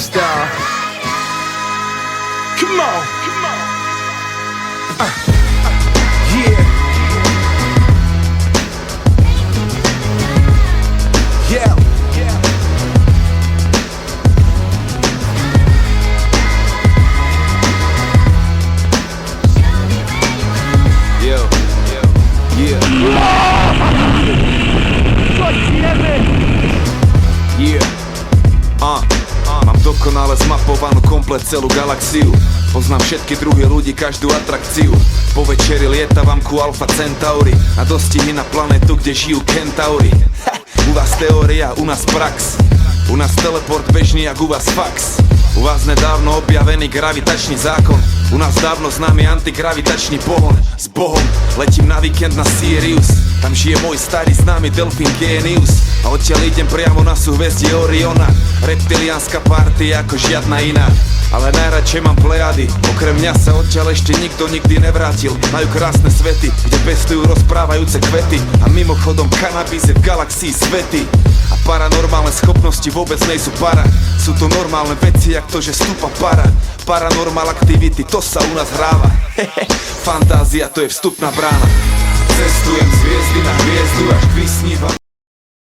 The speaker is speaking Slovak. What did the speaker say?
style. Come on, come on. Yeah. Yeah. Mám dokonale zmapovanú komplet celú galaxiu. Poznám všetky druhy ľudí, každú atrakciu. Po večeri lietavam ku Alfa Centauri na dostihy na planetu, kde žijú kentauri. U vás teória, u nás prax. U nás teleport bežný, jak u vás fax. U vás nedávno objavený gravitačný zákon. U nás dávno známy antigravitačný pohon. S Bohom letím na víkend na Sirius. Tam žije môj starý známy delfín Genius. A odtiaľ idem priamo na súhvezdie Oriona. Reptiliánska party ako žiadna iná. Ale najradšej mám Plejady. Okrem mňa sa odtiaľ ešte nikto nikdy nevrátil. Majú krásne svety, kde pestujú rozprávajúce kvety. A mimochodom kanabis je v galaxii svety. A paranormálne schopnosti vôbec nejsú para. Sú to normálne veci, jak to, že stúpa para. Paranormal activity, to sa u nás hráva. Fantázia, to je vstupná brána. Cestujem z hviezdy na hviezdu, až vysnívam.